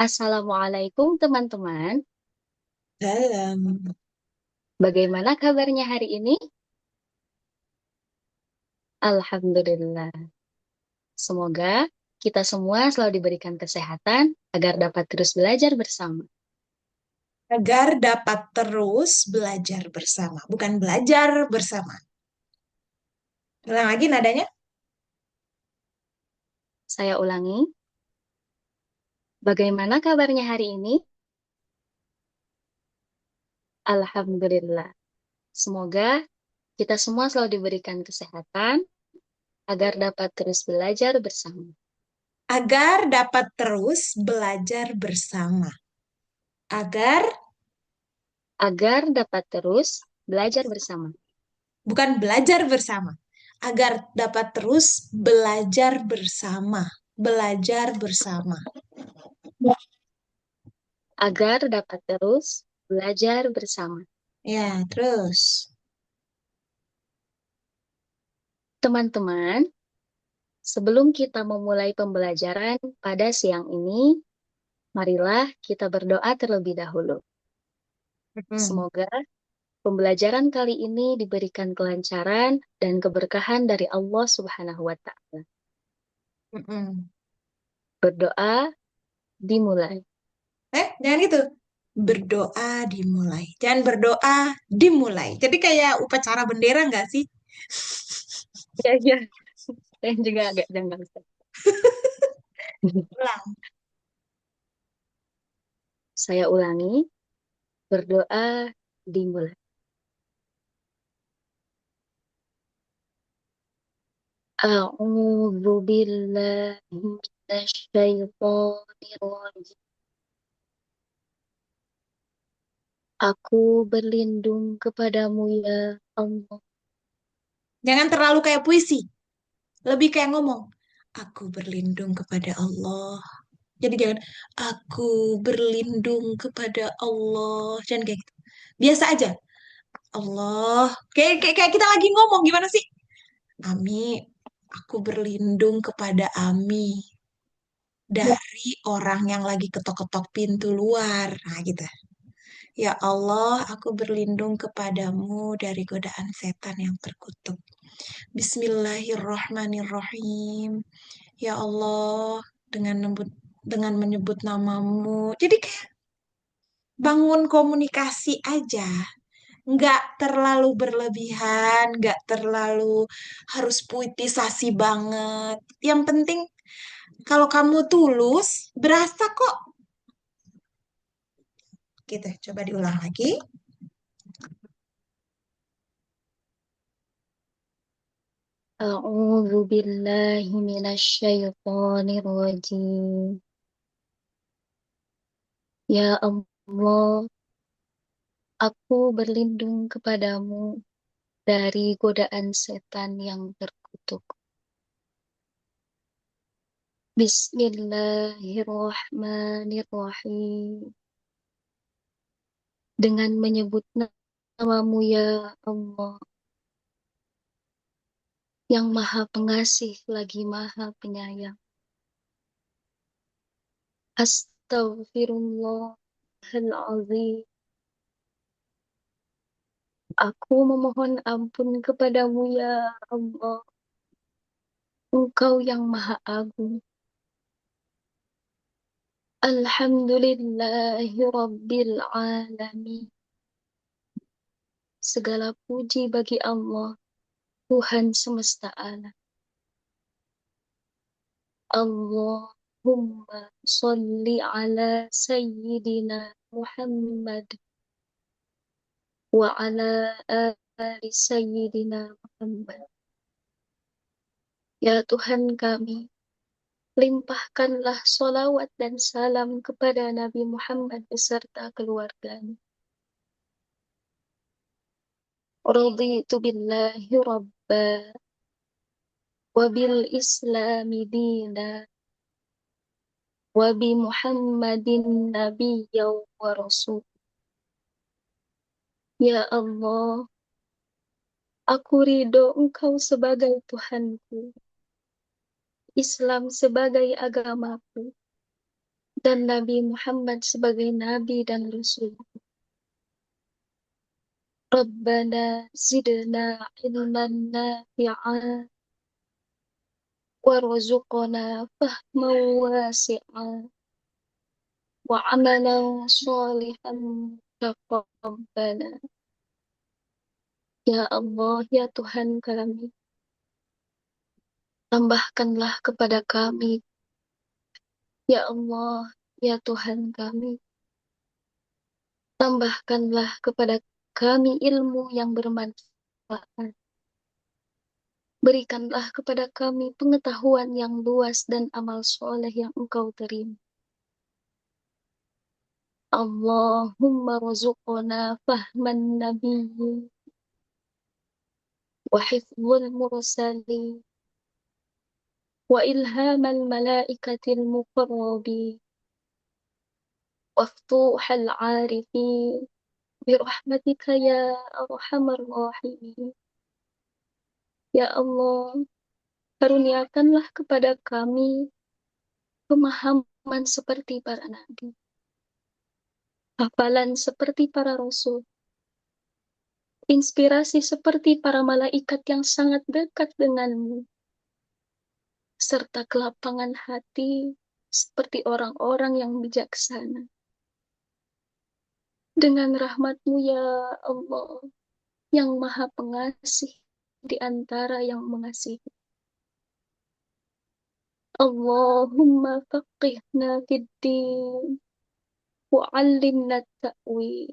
Assalamualaikum teman-teman. Dalam. Bagaimana kabarnya hari ini? Alhamdulillah. Semoga kita semua selalu diberikan kesehatan agar dapat terus belajar bersama. Agar dapat terus belajar bersama. Bukan belajar bersama. Ulang lagi nadanya. Saya ulangi, bagaimana kabarnya hari ini? Alhamdulillah. Semoga kita semua selalu diberikan kesehatan agar dapat terus belajar bersama. Agar dapat terus belajar bersama. Agar, Agar dapat terus belajar bersama. bukan belajar bersama. Agar dapat terus belajar bersama. Belajar bersama. Agar dapat terus belajar bersama. Ya, terus. Teman-teman, sebelum kita memulai pembelajaran pada siang ini, marilah kita berdoa terlebih dahulu. Mm-mm. Semoga pembelajaran kali ini diberikan kelancaran dan keberkahan dari Allah Subhanahu wa Ta'ala. Mm-mm. Berdoa dimulai. Jangan gitu. Berdoa dimulai. Jangan berdoa dimulai. Jadi kayak upacara bendera nggak sih? Ya, ya. Saya juga agak janggal, Ustaz. Ulang. Saya ulangi, berdoa dimulai. A'udzu billahi minasyaitonir rajim. Aku berlindung kepadamu ya Allah. Jangan terlalu kayak puisi. Lebih kayak ngomong. Aku berlindung kepada Allah. Jadi jangan aku berlindung kepada Allah. Jangan kayak gitu. Biasa aja. Allah. Kayak kita lagi ngomong gimana sih? Ami, aku berlindung kepada Ami dari orang yang lagi ketok-ketok pintu luar. Nah, gitu. Ya Allah, aku berlindung kepadamu dari godaan setan yang terkutuk. Bismillahirrahmanirrahim. Ya Allah, dengan menyebut namamu. Jadi kayak bangun komunikasi aja. Nggak terlalu berlebihan, nggak terlalu harus puitisasi banget. Yang penting kalau kamu tulus, berasa kok. Gitu, coba diulang lagi. A'udzu billahi minasyaitonir rajim. Ya Allah, aku berlindung kepadamu dari godaan setan yang terkutuk. Bismillahirrahmanirrahim. Dengan menyebut namamu ya Allah, yang maha pengasih lagi maha penyayang. Astaghfirullahaladzim. Aku memohon ampun kepadamu ya Allah. Engkau yang maha agung. Alhamdulillahi Rabbil Alamin. Segala puji bagi Allah, Tuhan semesta alam. Allahumma salli ala Sayyidina Muhammad wa ala ali Sayyidina Muhammad. Ya Tuhan kami, limpahkanlah solawat dan salam kepada Nabi Muhammad beserta keluarganya. Raditu billahi rabba wa bil islami dina wa bi Muhammadin nabiyya wa rasul. Ya Allah, aku ridho Engkau sebagai Tuhanku, Islam sebagai agamaku, dan Nabi Muhammad sebagai Nabi dan Rasul. Rabbana zidna ilman nafi'an warzuqna fahman wasi'an wa amalan salihan taqabbala. Ya Allah, ya Tuhan kami, tambahkanlah kepada kami. Ya Allah, ya Tuhan kami, tambahkanlah kepada kami ilmu yang bermanfaat. Berikanlah kepada kami pengetahuan yang luas dan amal soleh yang Engkau terima. Allahumma razuqna fahman nabiyyin wa hifdzul mursalin wa ilhamal malaikatil muqarrabin wa futuhal arifin birahmatika ya arhamar rahimin. Ya Allah, karuniakanlah kepada kami pemahaman seperti para nabi, hafalan seperti para rasul, inspirasi seperti para malaikat yang sangat dekat denganmu, serta kelapangan hati seperti orang-orang yang bijaksana. Dengan rahmat-Mu ya Allah, yang maha pengasih di antara yang mengasihi. Allahumma faqihna fid din wa'allimna ta'wil.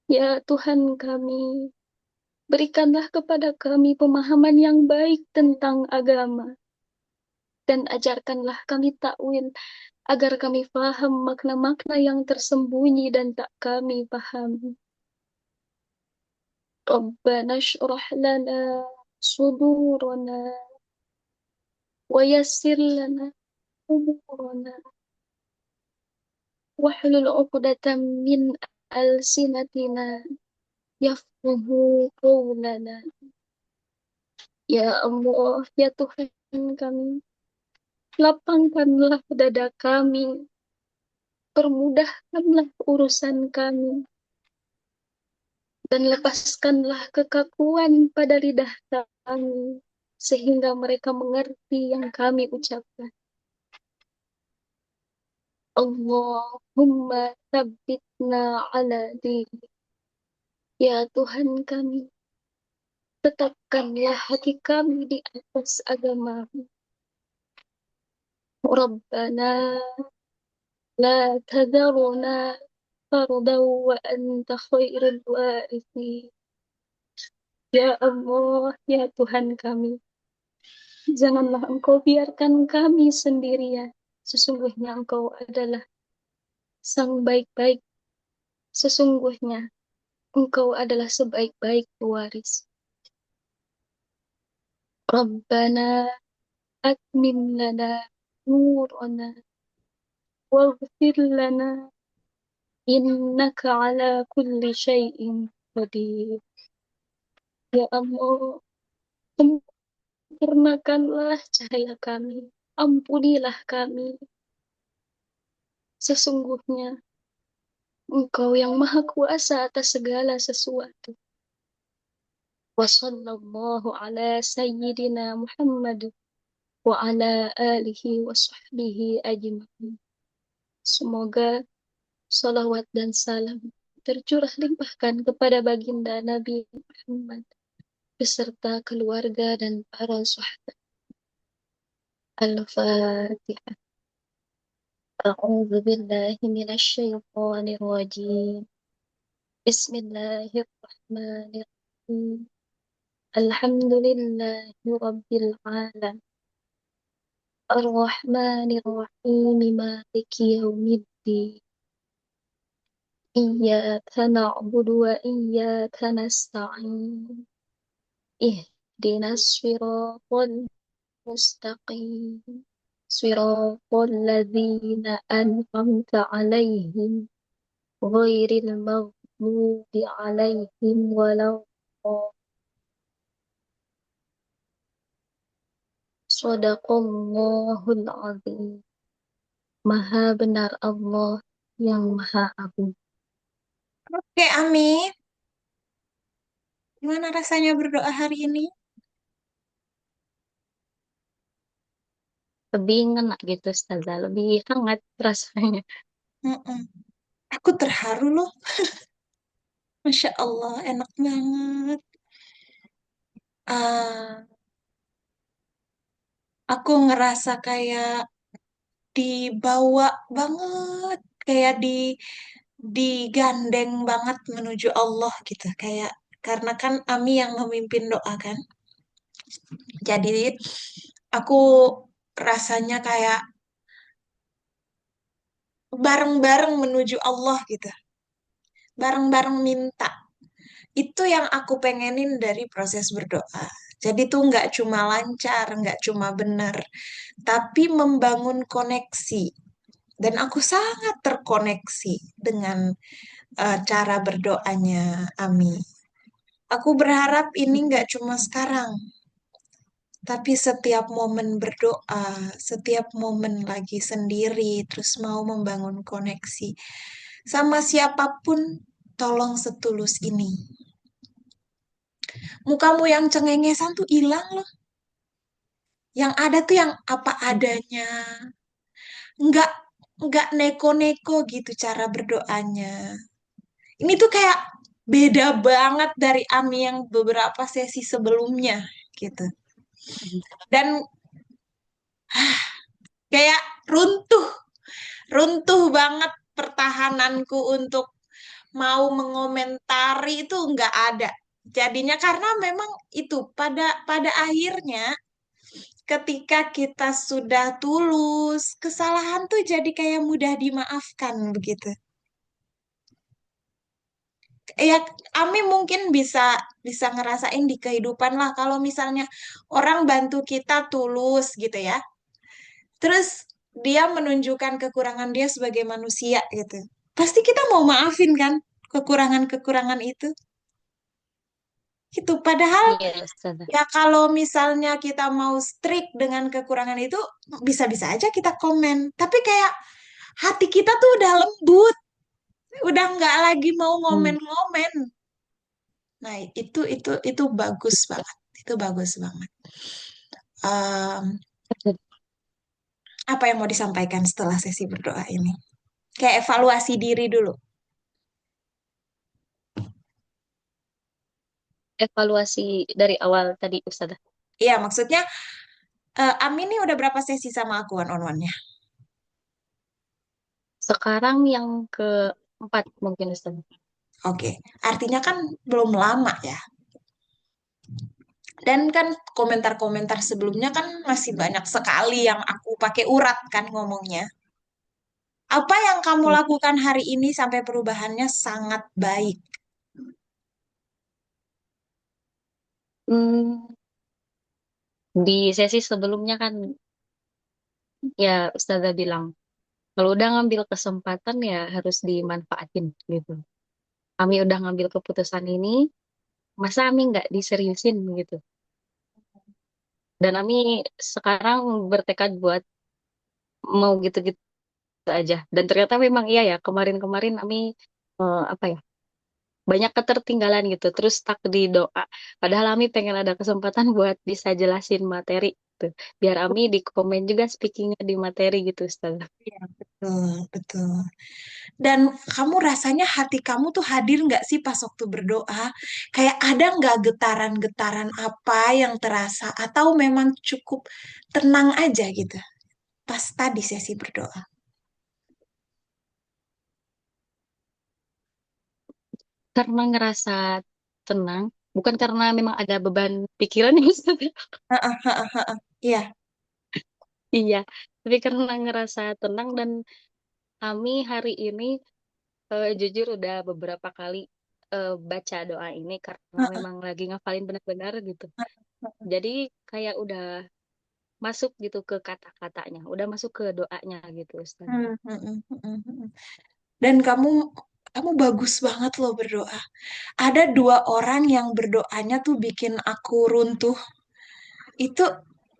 Ya Tuhan kami, berikanlah kepada kami pemahaman yang baik tentang agama, dan ajarkanlah kami takwil, agar kami faham makna-makna yang tersembunyi dan tak kami pahami. Rabbana syrah lana sudurana wa yassir lana umurana wahlul 'uqdatam min alsinatina yafqahu qawlana. Ya Allah, ya Tuhan kami, lapangkanlah dada kami, permudahkanlah urusan kami, dan lepaskanlah kekakuan pada lidah kami, sehingga mereka mengerti yang kami ucapkan. Allahumma tsabbitna ala dini. Ya Tuhan kami, tetapkanlah hati kami di atas agama-Mu. Rabbana la tadharuna fardan wa anta khairul warithin. Ya Allah, ya Tuhan kami, janganlah Engkau biarkan kami sendirian. Sesungguhnya Engkau adalah Sang baik-baik. Sesungguhnya Engkau adalah sebaik-baik pewaris. Rabbana atmim lana nurana waghfir lana innaka ala kulli syai'in qadir. Ya Allah, sempurnakanlah cahaya kami. Ampunilah kami. Sesungguhnya Engkau yang maha kuasa atas segala sesuatu. Wa sallallahu ala sayyidina Muhammad wa ala alihi wa sahbihi ajma'in. Semoga salawat dan salam tercurah limpahkan kepada baginda Nabi Muhammad beserta keluarga dan para sahabat. Al-Fatihah. A'udzu billahi minasy syaithanir rajim. Bismillahirrahmanirrahim. Alhamdulillahi rabbil alamin. Ar-Rahmanir Rahim. Maliki yaumiddin. Iyyaka na'budu wa iyyaka nasta'in. Ihdinas siratal mustaqim. Siratal ladzina an'amta 'alaihim ghairil maghdubi 'alaihim waladdallin. Shadaqallahul 'azim. Maha benar Allah yang Maha Agung. Oke, Ami, gimana rasanya berdoa hari ini? Lebih ngena gitu, Ustazah. Lebih hangat rasanya. Mm-mm. Aku terharu loh. Masya Allah, enak banget. Ah, aku ngerasa kayak dibawa banget, kayak digandeng banget menuju Allah gitu. Kayak karena kan Ami yang memimpin doa kan. Jadi aku rasanya kayak bareng-bareng menuju Allah gitu. Bareng-bareng minta. Itu yang aku pengenin dari proses berdoa. Jadi tuh nggak cuma lancar, nggak cuma benar, tapi membangun koneksi. Dan aku sangat terkoneksi dengan cara berdoanya Ami. Aku berharap ini nggak cuma sekarang, tapi setiap momen berdoa, setiap momen lagi sendiri, terus mau membangun koneksi. Sama siapapun, tolong setulus ini. Mukamu yang cengengesan tuh hilang loh. Yang ada tuh yang apa adanya. Nggak, nggak neko-neko gitu cara berdoanya. Ini tuh kayak beda banget dari Ami yang beberapa sesi sebelumnya gitu. Dan kayak runtuh, runtuh banget pertahananku untuk mau mengomentari itu nggak ada. Jadinya karena memang itu pada pada akhirnya ketika kita sudah tulus, kesalahan tuh jadi kayak mudah dimaafkan begitu. Ya, Ami mungkin bisa bisa ngerasain di kehidupan lah kalau misalnya orang bantu kita tulus gitu ya. Terus dia menunjukkan kekurangan dia sebagai manusia gitu. Pasti kita mau maafin kan kekurangan-kekurangan itu. Itu padahal Iya, Ustazah. ya kalau misalnya kita mau strict dengan kekurangan itu bisa-bisa aja kita komen. Tapi kayak hati kita tuh udah lembut, udah nggak lagi mau Hmm. ngomen-ngomen. Nah, itu bagus banget. Itu bagus banget. Em, apa yang mau disampaikan setelah sesi berdoa ini? Kayak evaluasi diri dulu. Evaluasi dari awal tadi, Ustazah. Iya, maksudnya Amin nih udah berapa sesi sama aku one-on-one-nya? Sekarang yang keempat mungkin, Ustazah. Oke, artinya kan belum lama ya. Dan kan komentar-komentar sebelumnya kan masih banyak sekali yang aku pakai urat kan ngomongnya. Apa yang kamu Hmm. lakukan hari ini sampai perubahannya sangat baik? Hmm, di sesi sebelumnya kan ya Ustazah bilang, kalau udah ngambil kesempatan ya harus dimanfaatin gitu. Kami udah ngambil keputusan ini, masa Ami nggak diseriusin gitu. Dan Ami sekarang bertekad buat mau gitu-gitu aja. Dan ternyata memang iya ya, kemarin-kemarin Ami apa ya, banyak ketertinggalan gitu. Terus stuck di doa. Padahal Ami pengen ada kesempatan buat bisa jelasin materi gitu. Biar Ami di komen juga speakingnya di materi gitu, Ustaz. Iya, betul, betul. Dan kamu rasanya hati kamu tuh hadir nggak sih pas waktu berdoa? Kayak ada nggak getaran-getaran apa yang terasa? Atau memang cukup tenang aja gitu pas tadi sesi berdoa? Karena ngerasa tenang, bukan karena memang ada beban pikiran ya, Ustaz. Heeh, heeh, heeh. Iya. Iya, tapi karena ngerasa tenang dan kami hari ini jujur udah beberapa kali baca doa ini karena Heeh, memang lagi ngafalin benar-benar gitu. heeh. Jadi kayak udah masuk gitu ke kata-katanya, udah masuk ke doanya gitu, Ustaz. Hmm, hmm, hmm, hmm, hmm. Dan kamu bagus banget loh berdoa. Ada dua orang yang berdoanya tuh bikin aku runtuh. Itu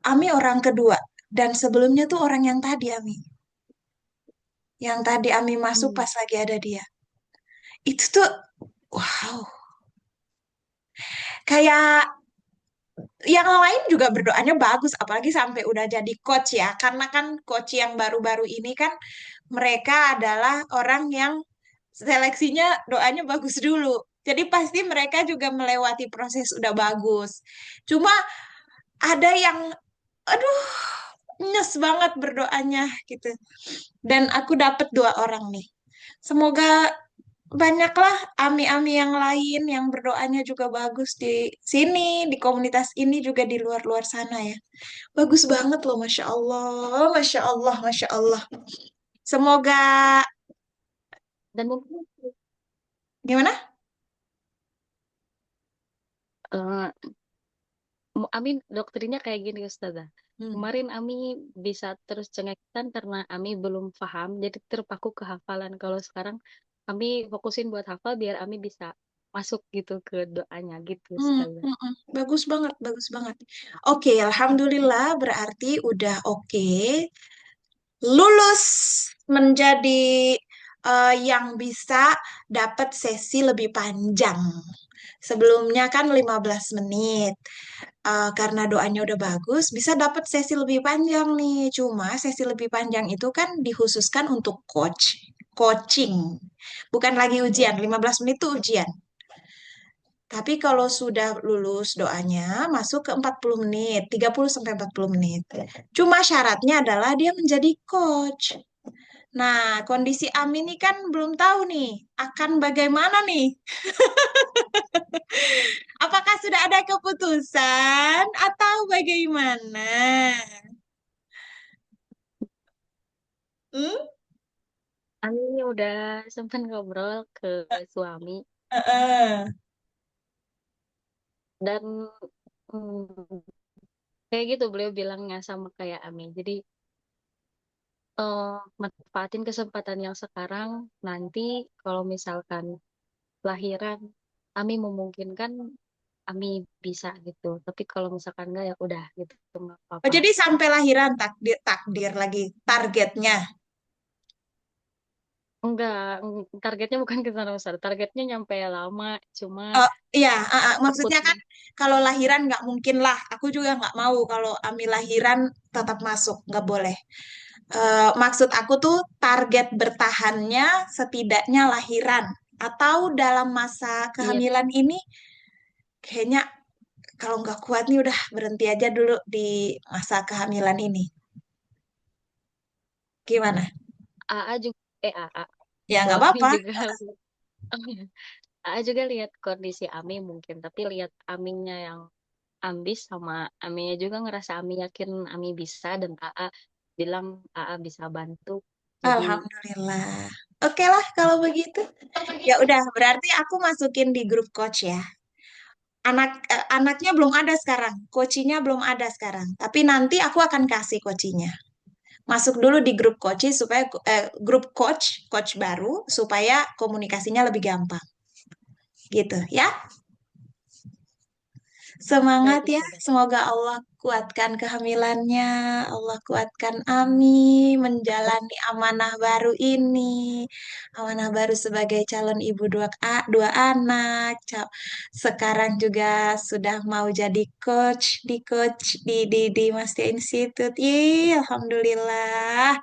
Ami orang kedua. Dan sebelumnya tuh orang yang tadi Ami. yang tadi Ami masuk Hmm. pas lagi ada dia. Itu tuh, wow, kayak yang lain juga berdoanya bagus, apalagi sampai udah jadi coach ya. Karena kan coach yang baru-baru ini kan mereka adalah orang yang seleksinya doanya bagus dulu. Jadi pasti mereka juga melewati proses udah bagus. Cuma ada yang, aduh, nyes banget berdoanya gitu. Dan aku dapat dua orang nih. Semoga banyaklah ami-ami yang lain yang berdoanya juga bagus di sini, di komunitas ini juga di luar-luar sana ya. Bagus banget loh, Masya Allah, Masya Allah, Masya Allah. Semoga, Dan mungkin gimana? eh, Ami doktrinnya kayak gini Ustazah. Hmm. Kemarin Ami bisa terus cengetan karena Ami belum paham, jadi terpaku ke hafalan. Kalau sekarang Ami fokusin buat hafal biar Ami bisa masuk gitu ke doanya gitu Ustazah. Bagus banget, bagus banget. Oke, Alhamdulillah berarti udah oke. Lulus menjadi yang bisa dapat sesi lebih panjang. Sebelumnya kan 15 menit. Karena doanya udah bagus, bisa dapat sesi lebih panjang nih. Cuma sesi lebih panjang itu kan dikhususkan untuk coaching. Bukan lagi ujian, 15 menit itu ujian. Tapi kalau sudah lulus doanya, masuk ke 40 menit, 30 sampai 40 menit. Cuma syaratnya adalah dia menjadi coach. Nah, kondisi Ami ini kan belum tahu nih, akan bagaimana nih? Apakah sudah ada keputusan atau bagaimana? Hmm? Ami udah sempat ngobrol ke suami Heeh. dan hmm, kayak gitu beliau bilangnya sama kayak Ami. Jadi eh, manfaatin kesempatan yang sekarang nanti kalau misalkan lahiran Ami memungkinkan Ami bisa gitu. Tapi kalau misalkan enggak ya udah gitu nggak Oh, apa-apa. jadi sampai lahiran takdir takdir lagi targetnya. Enggak, targetnya bukan ke sana besar. Targetnya nyampe lama, cuma Oh iya, takut. maksudnya kan kalau lahiran nggak mungkin lah. Aku juga nggak mau kalau Ami lahiran tetap masuk, nggak boleh. Maksud aku tuh target bertahannya setidaknya lahiran atau dalam masa Iya, kehamilan ini kayaknya kalau nggak kuat nih udah berhenti aja dulu di masa kehamilan ini. Gimana? AA juga AA Ya nggak suami apa-apa. juga AA juga lihat kondisi Ami mungkin, tapi lihat Aminya yang ambis sama Aminya juga ngerasa Ami yakin Ami bisa dan AA bilang AA bisa bantu. Jadi Alhamdulillah. Oke lah kalau begitu. Ya udah, berarti aku masukin di grup coach ya. Anaknya belum ada sekarang, coachingnya belum ada sekarang. Tapi nanti aku akan kasih coachingnya. Masuk dulu di grup coach supaya grup coach baru supaya komunikasinya lebih gampang. Gitu ya. Semangat baik ya, Ustazah. semoga Allah kuatkan kehamilannya, Allah kuatkan Ami menjalani amanah baru ini, amanah baru sebagai calon ibu dua anak. Sekarang juga sudah mau jadi coach di Mastia Institute. Ih, Alhamdulillah,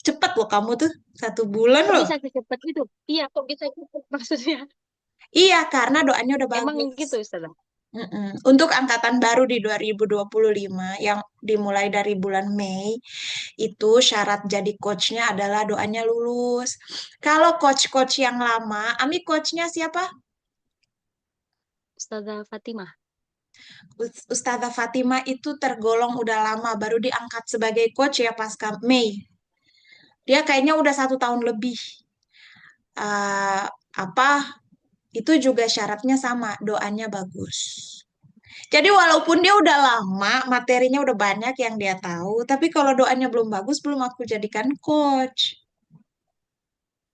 cepet loh kamu tuh 1 bulan Kok loh. bisa secepat itu? Iya, kok bisa cepet maksudnya? Iya, karena doanya udah Emang bagus. gitu Ustazah. Mm-mm. Untuk angkatan baru di 2025 yang dimulai dari bulan Mei, itu syarat jadi coachnya adalah doanya lulus. Kalau coach-coach yang lama, Ami coachnya siapa? Ustazah Fatimah. Ustazah Fatima itu tergolong udah lama, baru diangkat sebagai coach ya pasca Mei. Dia kayaknya udah 1 tahun lebih. Eh, apa? Itu juga syaratnya sama, doanya bagus. Jadi walaupun dia udah lama, materinya udah banyak yang dia tahu, tapi kalau doanya belum bagus, belum aku jadikan coach.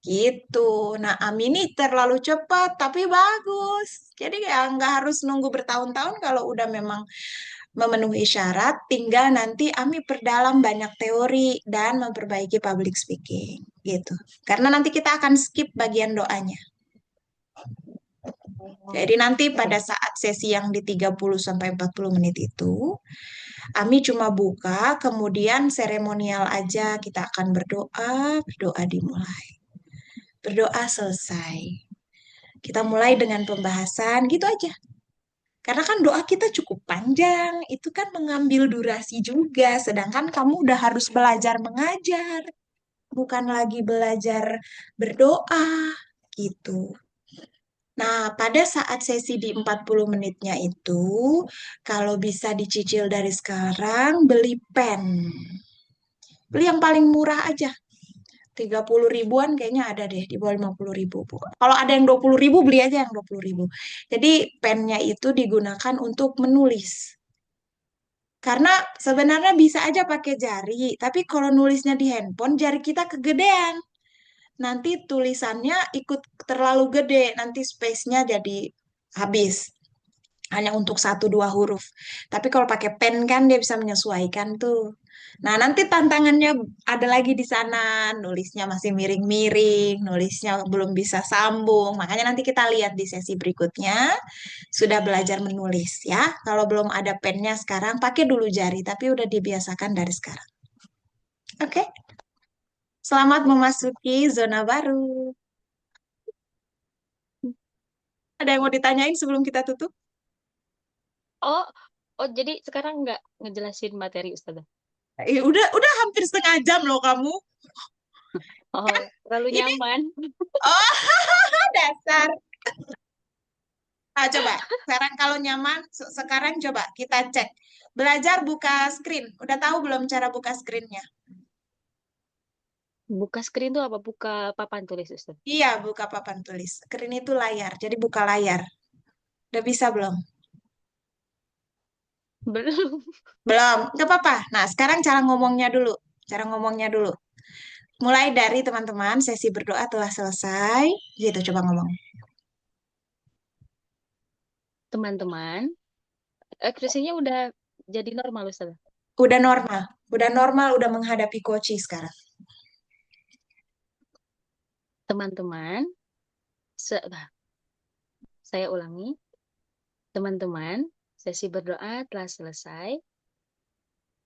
Gitu. Nah, Ami ini terlalu cepat, tapi bagus. Jadi ya nggak harus nunggu bertahun-tahun kalau udah memang memenuhi syarat, tinggal nanti Ami perdalam banyak teori dan memperbaiki public speaking. gitu. Karena nanti kita akan skip bagian doanya. Oh, Jadi nanti pada oke. saat sesi yang di 30 sampai 40 menit itu, Ami cuma buka, kemudian seremonial aja kita akan berdoa, berdoa dimulai. Berdoa selesai. Kita mulai dengan pembahasan gitu aja. Karena kan doa kita cukup panjang, itu kan mengambil durasi juga. Sedangkan kamu udah harus belajar mengajar, bukan lagi belajar berdoa gitu. Nah, pada saat sesi di 40 menitnya itu, kalau bisa dicicil dari sekarang, beli pen. Beli yang paling murah aja. 30 ribuan kayaknya ada deh, di bawah 50 ribu. Kalau ada yang 20 ribu, beli aja yang 20 ribu. Jadi pennya itu digunakan untuk menulis. Karena sebenarnya bisa aja pakai jari, tapi kalau nulisnya di handphone, jari kita kegedean. Nanti tulisannya ikut terlalu gede, nanti space-nya jadi habis. Hanya untuk satu dua huruf. Tapi kalau pakai pen kan dia bisa menyesuaikan tuh. Nah, nanti tantangannya ada lagi di sana, nulisnya masih miring-miring, nulisnya belum bisa sambung. Makanya nanti kita lihat di sesi berikutnya sudah belajar menulis ya. Kalau belum ada pennya sekarang pakai dulu jari, tapi udah dibiasakan dari sekarang. Oke, selamat memasuki zona baru. Ada yang mau ditanyain sebelum kita tutup? Oh, oh, jadi sekarang nggak ngejelasin materi Ustazah. Udah hampir setengah jam loh kamu. Oh, terlalu Ini, nyaman. oh, dasar. Ah, coba, sekarang kalau nyaman, sekarang coba kita cek. Belajar buka screen. Udah tahu belum cara buka screennya? Buka screen tuh apa? Buka papan tulis Ustaz. Iya, buka papan tulis. Screen itu layar, jadi buka layar. Udah bisa belum? Belum. Belum, nggak apa-apa. Nah, sekarang cara ngomongnya dulu. Cara ngomongnya dulu. Mulai dari teman-teman, sesi berdoa telah selesai. Gitu, coba ngomong. Teman-teman, ekspresinya udah jadi normal Ustaz. Udah normal. Udah normal, udah menghadapi coach sekarang. Teman-teman, bah, saya ulangi. Teman-teman, sesi berdoa telah selesai.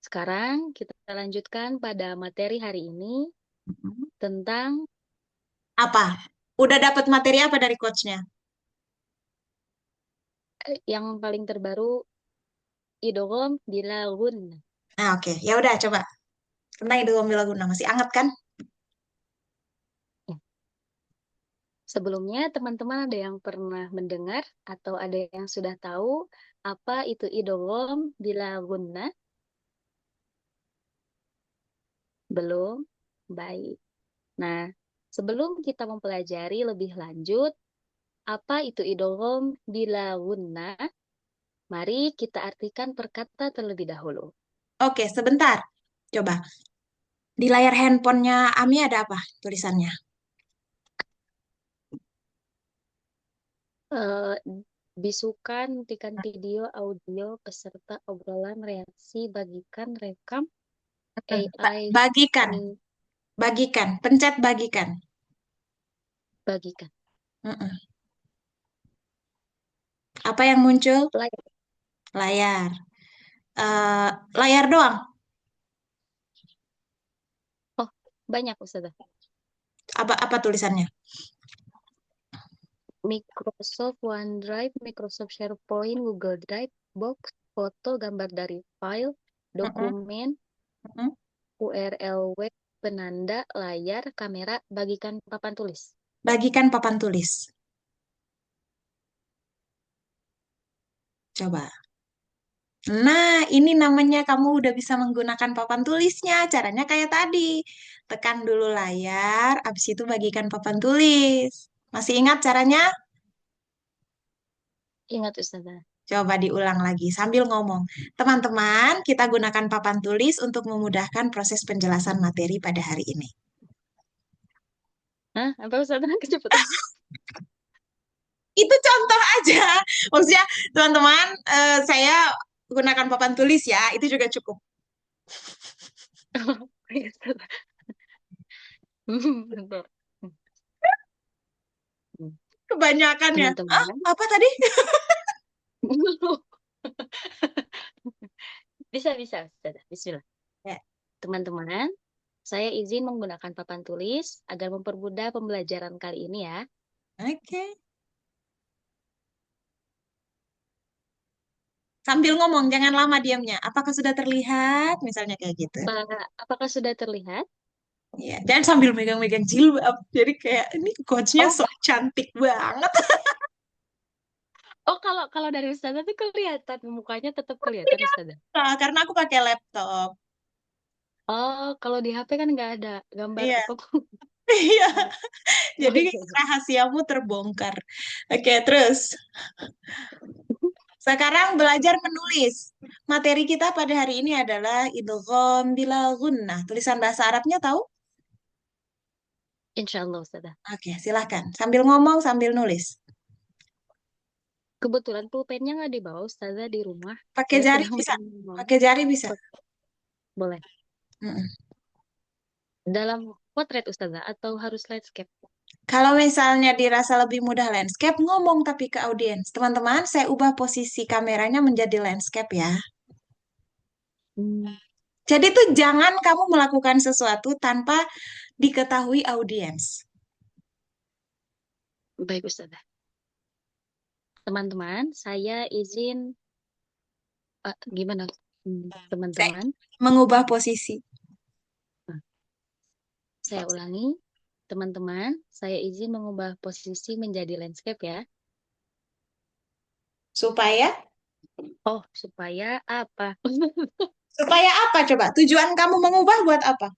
Sekarang kita lanjutkan pada materi hari ini tentang Apa? Udah dapat materi apa dari coachnya? yang paling terbaru idgham bila gun. Nah, oke. Ya udah, coba. Tentang itu Guna masih anget kan? Sebelumnya, teman-teman ada yang pernah mendengar atau ada yang sudah tahu apa itu idgham bila gunnah? Belum? Baik. Nah, sebelum kita mempelajari lebih lanjut apa itu idgham bila gunnah, mari kita artikan per kata terlebih dahulu. Oke, sebentar. Coba. Di layar handphonenya Ami ada apa tulisannya? Eh, Bisukan, hentikan video, audio, peserta obrolan, reaksi, bagikan, rekam, AI, Bagikan. nih, Bagikan. Pencet bagikan. bagikan. Mm-mm. Apa yang muncul? Layar. Layar. Eh, layar doang. Oh, banyak Ustazah. Apa tulisannya? Microsoft OneDrive, Microsoft SharePoint, Google Drive, Box, foto, gambar dari file, Mm-mm, dokumen, mm-mm. URL web, penanda, layar, kamera, bagikan papan tulis. Bagikan papan tulis. Coba. Nah, ini namanya kamu udah bisa menggunakan papan tulisnya. Caranya kayak tadi. Tekan dulu layar, habis itu bagikan papan tulis. Masih ingat caranya? Ingat Ustazah. Coba diulang lagi sambil ngomong. Teman-teman, kita gunakan papan tulis untuk memudahkan proses penjelasan materi pada hari ini. Hah? Apa Ustazah kecepatan? Itu contoh aja. Maksudnya, teman-teman, saya gunakan papan tulis ya, itu juga cukup. Oh, iya, Ustazah. Bentar. Kebanyakan ya. Ah, Teman-teman, apa tadi? bisa bisa, sudah. Bismillah. Ya, Teman-teman, saya izin menggunakan papan tulis agar mempermudah pembelajaran kali ini ya. oke. Sambil ngomong, jangan lama diamnya. Apakah sudah terlihat? Misalnya kayak gitu. Apakah sudah terlihat? Ya, jangan sambil megang-megang jilbab. Jadi kayak ini coachnya Oh, so cantik banget. oh, kalau kalau dari Ustazah tuh kelihatan mukanya, tetap kelihatan Ustazah. Nah, karena aku pakai laptop. Oh, kalau di HP kan nggak ada gambar Iya, apapun. iya. Oh, Jadi iya, iya. rahasiamu terbongkar. Oke, terus sekarang belajar menulis. Materi kita pada hari ini adalah idgham bilal gunnah. Tulisan bahasa Arabnya tahu? Insya Allah Ustazah. Oke, silahkan. Sambil ngomong, sambil nulis. Kebetulan pulpennya nggak dibawa Ustazah di rumah. Pakai Saya jari sedang bisa. menunggu. Pakai jari bisa. Boleh. Mm-mm. Dalam potret Ustazah atau harus landscape? Kalau misalnya dirasa lebih mudah landscape, ngomong tapi ke audiens. Teman-teman, saya ubah posisi kameranya menjadi landscape ya. Hmm, Jadi tuh jangan kamu melakukan sesuatu tanpa diketahui audiens. baik Ustazah. Teman-teman, saya izin, gimana? Saya Teman-teman, mengubah posisi. eh, saya ulangi. Teman-teman, saya izin mengubah posisi menjadi landscape ya. Supaya, Oh, supaya apa? supaya apa coba? Tujuan kamu mengubah buat apa?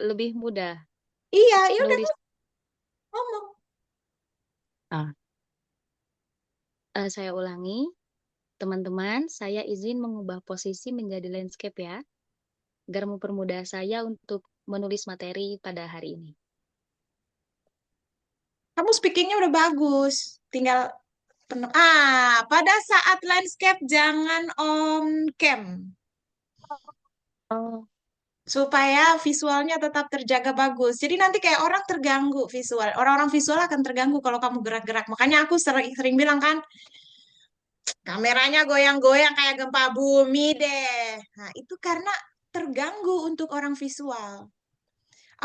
Lebih mudah Iya, ya udah nulis. ngomong. Ah, saya ulangi. Teman-teman, saya izin mengubah posisi menjadi landscape ya, agar mempermudah saya untuk menulis materi pada hari ini. Kamu speakingnya udah bagus. Tinggal pada saat landscape jangan on cam. Oh, Supaya visualnya tetap terjaga bagus. Jadi nanti kayak orang terganggu visual. Orang-orang visual akan terganggu kalau kamu gerak-gerak. Makanya aku sering bilang kan, kameranya goyang-goyang kayak gempa bumi deh. Nah, itu karena terganggu untuk orang visual.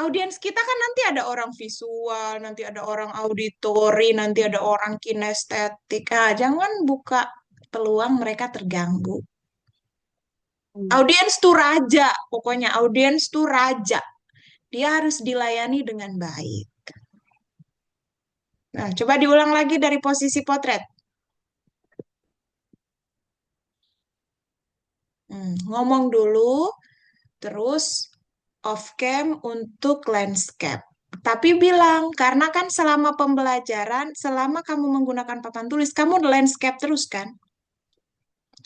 Audiens kita kan nanti ada orang visual, nanti ada orang auditori, nanti ada orang kinestetik. Ah, jangan buka peluang mereka terganggu. hmm, Audiens tuh raja, pokoknya audiens tuh raja. Dia harus dilayani dengan baik. Nah, coba diulang lagi dari posisi potret. Ngomong dulu, terus off cam untuk landscape. Tapi bilang, karena kan selama pembelajaran, selama kamu menggunakan papan tulis, kamu landscape terus kan?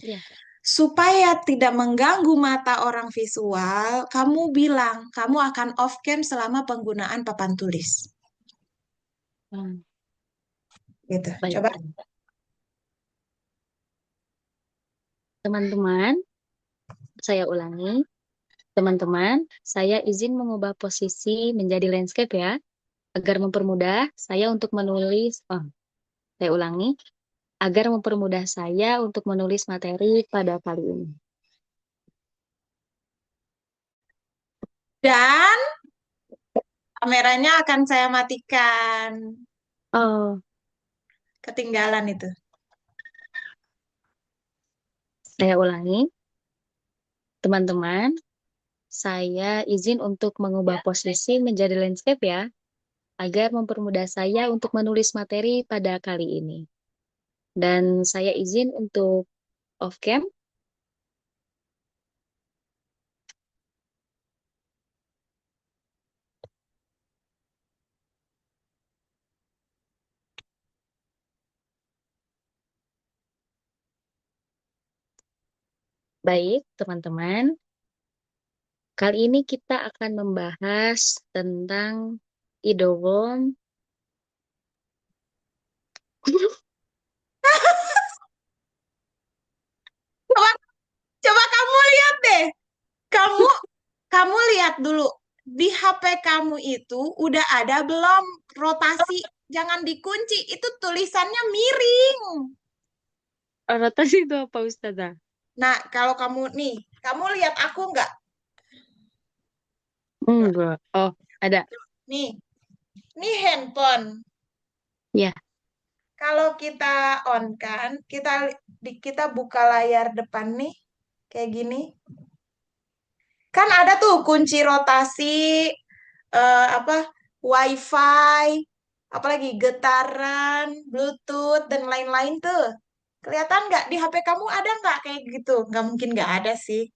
ya. Supaya tidak mengganggu mata orang visual, kamu bilang, kamu akan off cam selama penggunaan papan tulis. Hmm, Gitu. baik. Coba. Teman-teman, saya ulangi. Teman-teman, saya izin mengubah posisi menjadi landscape ya, agar mempermudah saya untuk menulis. Oh, saya ulangi. Agar mempermudah saya untuk menulis materi pada kali ini. Dan kameranya akan saya matikan. Oh, Ketinggalan itu. saya ulangi. Teman-teman, saya izin untuk mengubah posisi menjadi landscape ya, agar mempermudah saya untuk menulis materi pada kali ini. Dan saya izin untuk off cam. Baik, teman-teman. Kali ini kita akan membahas tentang idowon. Coba, coba kamu lihat deh. Kamu kamu dulu di HP kamu itu udah ada belum rotasi? Jangan dikunci, itu tulisannya miring. Rotasi itu apa Ustazah? Nah, kalau kamu nih, kamu lihat aku nggak? Enggak. Oh, ada. Nih, nih handphone. Ya. Kalau kita on kan, kita buka layar depan nih, kayak gini. Kan ada tuh kunci rotasi, apa, WiFi, apalagi getaran, Bluetooth dan lain-lain tuh. Kelihatan nggak di HP kamu ada nggak kayak gitu? Nggak mungkin nggak ada sih.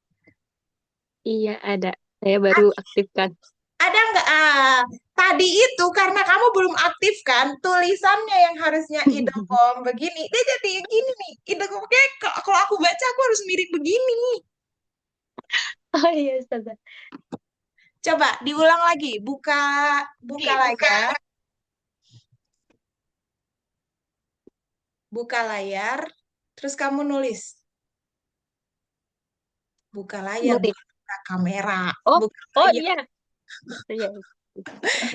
Iya, ada. Saya baru aktifkan. Ada nggak? Ah, tadi itu karena kamu belum aktif kan, tulisannya yang harusnya idem begini, dia jadi gini nih. Idem kayak kalau aku baca aku harus mirip begini. Oh iya, Ustazah. Coba diulang lagi, buka buka layar, buka layar, terus kamu nulis. Buka layar, Nulis. bukan buka kamera. Oh, Buka oh layar. iya. Iya.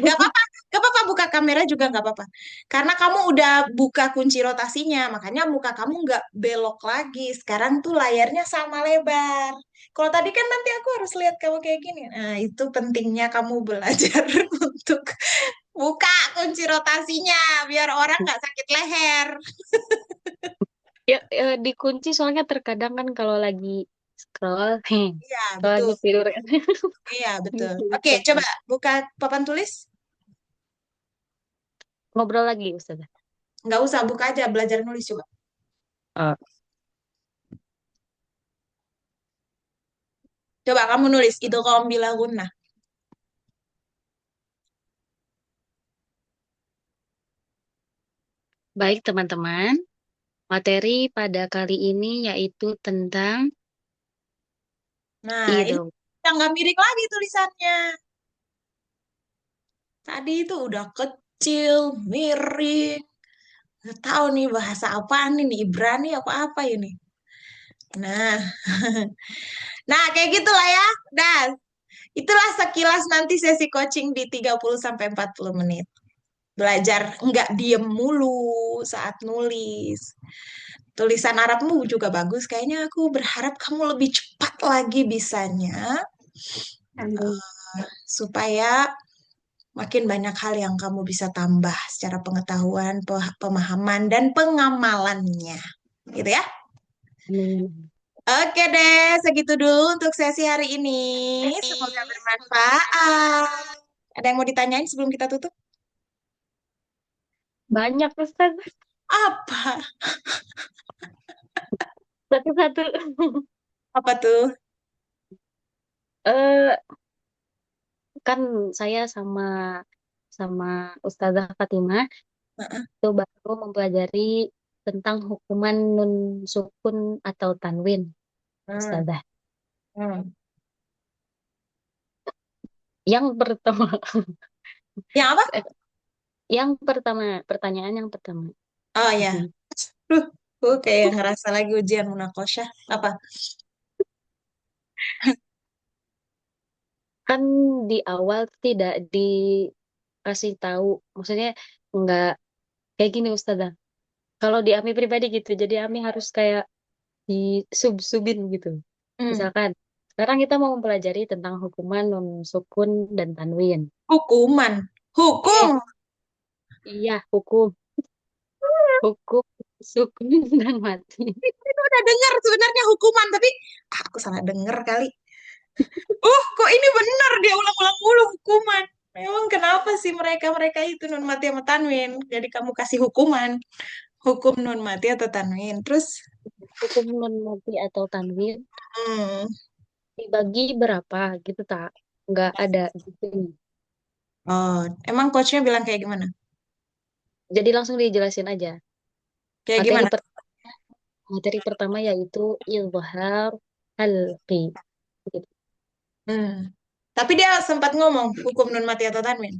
Gak apa-apa, gak apa-apa buka kamera juga gak apa-apa. Karena kamu udah buka kunci rotasinya, makanya muka kamu nggak belok lagi. Sekarang tuh layarnya sama lebar. Kalau tadi kan nanti aku harus lihat kamu kayak gini. Nah, itu pentingnya kamu belajar untuk buka kunci rotasinya, biar orang nggak sakit leher. Ya, dikunci soalnya terkadang kan kalau lagi scroll, Iya, kalau betul. lagi tidur kan. Iya, betul. Oke, coba Dikunci. buka papan tulis. Ngobrol lagi, Ustazah. Nggak usah, buka aja, belajar nulis coba. Oh, Coba kamu nulis, itu kaum bilahunna. baik, teman-teman. Materi pada kali ini yaitu tentang Nah, ini idom. udah nggak miring lagi tulisannya. Tadi itu udah kecil, miring. Nggak tahu nih bahasa apaan ini, Ibrani apa apa ini. Nah, nah kayak gitulah ya. Dan itulah sekilas nanti sesi coaching di 30 sampai 40 menit. Belajar nggak diem mulu saat nulis. Tulisan Arabmu juga bagus. Kayaknya aku berharap kamu lebih cepat lagi bisanya Amin. supaya makin banyak hal yang kamu bisa tambah secara pengetahuan, pemahaman, dan pengamalannya. Gitu ya. Amin. Oke deh, segitu dulu untuk sesi hari ini. Semoga bermanfaat. Ada yang mau ditanyain sebelum kita tutup? Banyak, Ustazah. Apa? Satu-satu. Apa tuh? Eh, kan saya sama sama Ustazah Fatimah Heeh. itu baru mempelajari tentang hukuman nun sukun atau tanwin, Hmm. Ustazah. Hmm. Yang pertama, Yang apa? eh, yang pertama, pertanyaan yang pertama. Oh ya, Mhm. kayak ngerasa lagi ujian munakosyah. Apa? Kan di awal tidak dikasih tahu, maksudnya nggak kayak gini Ustazah. Kalau di Ami pribadi gitu, jadi Ami harus kayak di sub-subin gitu. Hmm. Misalkan, sekarang kita mau mempelajari tentang hukuman nun sukun dan tanwin. Hukuman. Eh, Hukum. iya, hukum sukun dan mati. Itu udah dengar sebenarnya hukuman, tapi aku salah dengar kali. Kok ini benar dia ulang-ulang mulu hukuman. Memang kenapa sih mereka-mereka itu nun mati sama tanwin? Jadi kamu kasih hukuman, hukum nun mati atau tanwin. Terus, Hukum nun mati atau tanwin hmm, dibagi berapa gitu tak? Nggak ada gitu. oh, emang coachnya bilang kayak gimana? Jadi langsung dijelasin aja. Kayak Materi gimana? materi pertama yaitu izhar halqi. Gitu. Hmm. Tapi dia sempat ngomong hukum nun mati atau tanwin.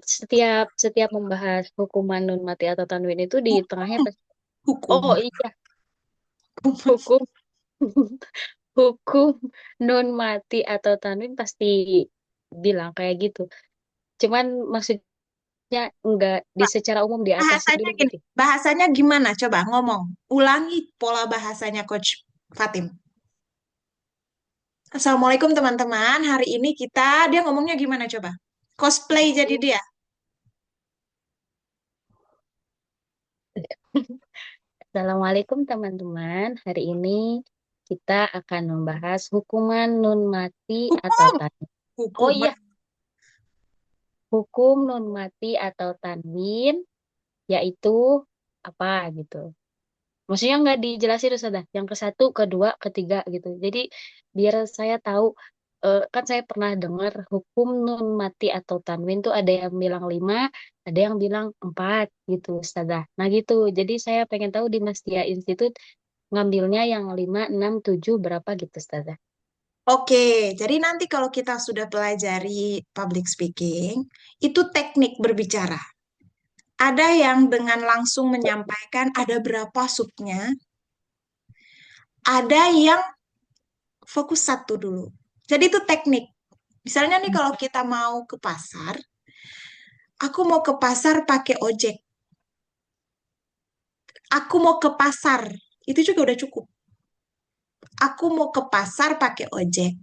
Setiap setiap membahas hukuman nun mati atau tanwin itu di tengahnya Hukum, pasti oh hukum. iya hukum hukum nun mati atau tanwin pasti bilang kayak gitu. Cuman maksudnya enggak di secara umum di atasin Bahasanya dulu gini, gitu. bahasanya gimana? Coba ngomong. Ulangi pola bahasanya Coach Fatim. Assalamualaikum teman-teman. Hari ini dia ngomongnya gimana coba? Cosplay jadi dia. Assalamualaikum teman-teman. Hari ini kita akan membahas hukuman nun mati atau Hukum. tanwin. Oh Hukum. iya, hukum nun mati atau tanwin yaitu apa gitu. Maksudnya nggak dijelasin Ustazah. Yang ke satu, kedua, ketiga gitu. Jadi biar saya tahu, kan saya pernah dengar hukum nun mati atau tanwin tuh ada yang bilang 5, ada yang bilang 4 gitu Ustazah. Nah gitu. Jadi saya pengen tahu di Mastia Institute ngambilnya yang 5, 6, 7 berapa gitu Ustazah. Oke, jadi nanti kalau kita sudah pelajari public speaking, itu teknik berbicara. Ada yang dengan langsung menyampaikan ada berapa subnya, ada yang fokus satu dulu. Jadi itu teknik. Misalnya nih kalau kita mau ke pasar, aku mau ke pasar pakai ojek. Aku mau ke pasar, itu juga udah cukup. Aku mau ke pasar pakai ojek.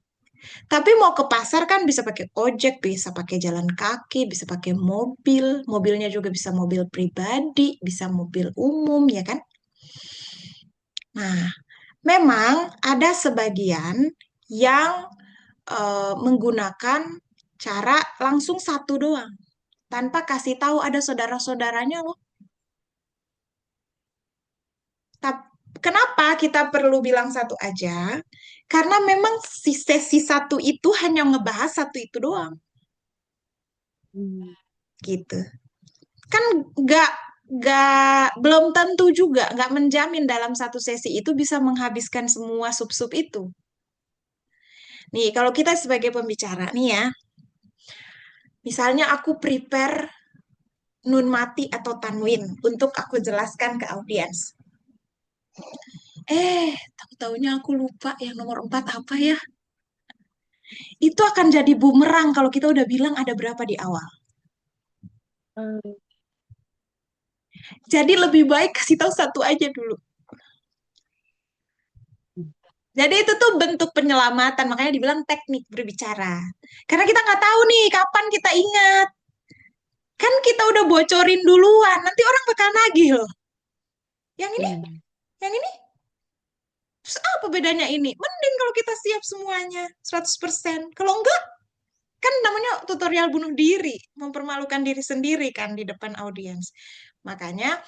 Tapi mau ke pasar kan bisa pakai ojek, bisa pakai jalan kaki, bisa pakai mobil. Mobilnya juga bisa mobil pribadi, bisa mobil umum, ya kan? Nah, memang ada sebagian yang menggunakan cara langsung satu doang, tanpa kasih tahu ada saudara-saudaranya loh. Kenapa kita perlu bilang satu aja? Karena memang si sesi satu itu hanya ngebahas satu itu doang, Hmm. gitu. Kan nggak belum tentu juga, nggak menjamin dalam satu sesi itu bisa menghabiskan semua sub-sub itu. Nih, kalau kita sebagai pembicara nih ya, misalnya aku prepare nun mati atau tanwin untuk aku jelaskan ke audiens. Tahu-taunya aku lupa yang nomor 4 apa ya? Itu akan jadi bumerang kalau kita udah bilang ada berapa di awal. Hmm. Jadi lebih baik kasih tahu satu aja dulu. Jadi itu tuh bentuk penyelamatan, makanya dibilang teknik berbicara. Karena kita nggak tahu nih kapan kita ingat. Kan kita udah bocorin duluan, nanti orang bakal nagih loh. Yang ini, Iya. yang ini, terus apa bedanya ini? Mending kalau kita siap semuanya, 100%. Kalau enggak, kan namanya tutorial bunuh diri, mempermalukan diri sendiri kan di depan audiens. Makanya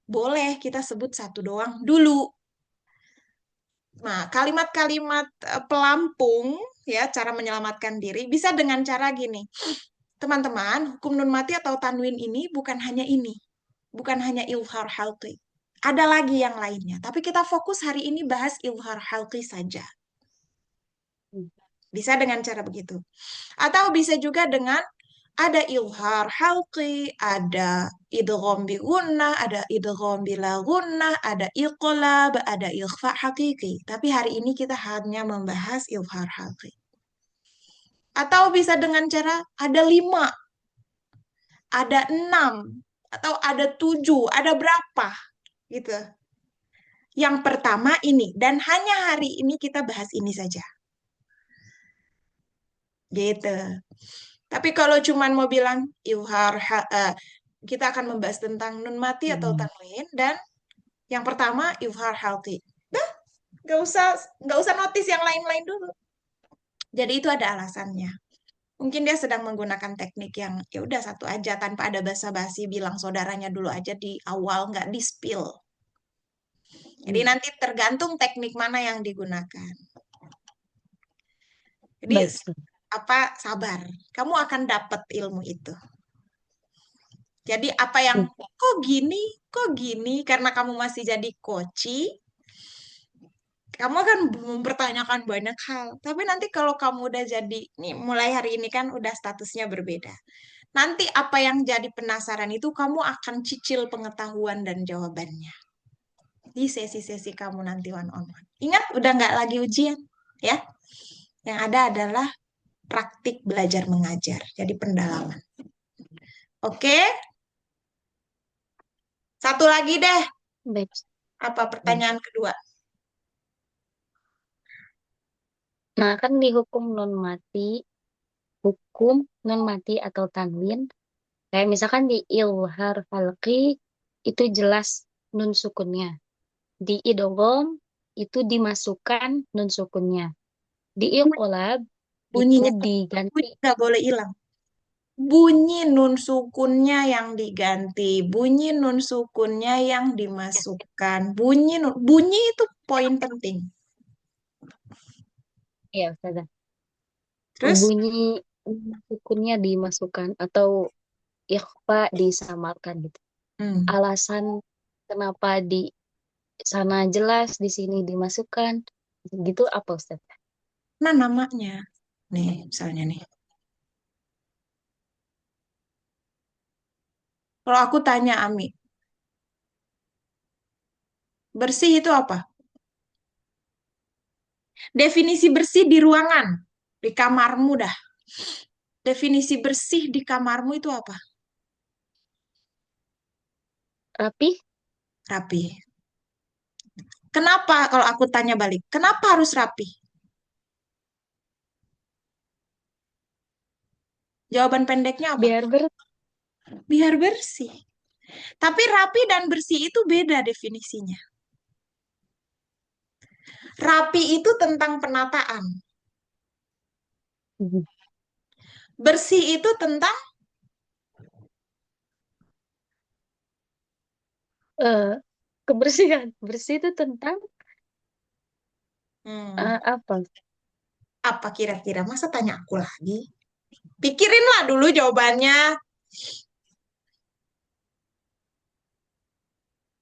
boleh kita sebut satu doang dulu. Nah, kalimat-kalimat pelampung ya, cara menyelamatkan diri bisa dengan cara gini. Teman-teman, hukum nun mati atau tanwin ini bukan hanya ini. Bukan hanya ilhar halqi. Ada lagi yang lainnya. Tapi kita fokus hari ini bahas ilhar halqi saja. Bisa dengan cara begitu. Atau bisa juga dengan ada ilhar halqi, ada idgham bi gunnah, ada idgham bila gunnah, ada iqlab, ada ikhfa hakiki. Tapi hari ini kita hanya membahas ilhar halqi. Atau bisa dengan cara ada 5, ada 6, atau ada 7, ada berapa gitu. Yang pertama ini, dan hanya hari ini kita bahas ini saja. Gitu. Tapi kalau cuman mau bilang kita akan membahas tentang nun mati atau Hmm. tanwin dan yang pertama izhar halqi. Dah, nggak usah nggak usah notice yang lain-lain dulu. Jadi itu ada alasannya. Mungkin dia sedang menggunakan teknik yang ya udah satu aja tanpa ada basa-basi bilang saudaranya dulu aja di awal nggak di spill. Jadi Hmm. nanti tergantung teknik mana yang digunakan. Jadi Baik. apa sabar, kamu akan dapat ilmu itu. Jadi apa yang Hmm. kok gini karena kamu masih jadi koci, kamu akan mempertanyakan banyak hal. Tapi nanti kalau kamu udah jadi, nih mulai hari ini kan udah statusnya berbeda. Nanti apa yang jadi penasaran itu kamu akan cicil pengetahuan dan jawabannya. di sesi-sesi kamu nanti one on one. Ingat, udah nggak lagi ujian, ya. Yang ada adalah praktik belajar mengajar, jadi pendalaman. Oke, satu lagi deh. Baik. Apa pertanyaan kedua? Nah, kan di hukum non mati atau tanwin, kayak misalkan di ilhar falqi itu jelas nun sukunnya. Di idgham itu dimasukkan nun sukunnya. Di iqlab itu Bunyinya, diganti. bunyi nggak boleh hilang. Bunyi nun sukunnya yang diganti, bunyi nun sukunnya yang dimasukkan. Bunyi itu poin penting. Ya, Ustazah. Terus, Bunyi sukunnya dimasukkan atau ikhfa disamarkan gitu. hmm, Alasan kenapa di sana jelas, di sini dimasukkan, gitu apa Ustaz? nah namanya. Nih, misalnya nih. Kalau aku tanya Ami, bersih itu apa? Definisi bersih di ruangan, di kamarmu dah. Definisi bersih di kamarmu itu apa? Rapi, Rapi. Kenapa kalau aku tanya balik? Kenapa harus rapi? Jawaban pendeknya apa? biar ber Biar bersih. Tapi rapi dan bersih itu beda definisinya. Rapi itu tentang penataan. Bersih itu tentang eh, kebersihan. Bersih itu tentang hmm, apa? apa kira-kira? Masa tanya aku lagi? Pikirinlah dulu jawabannya.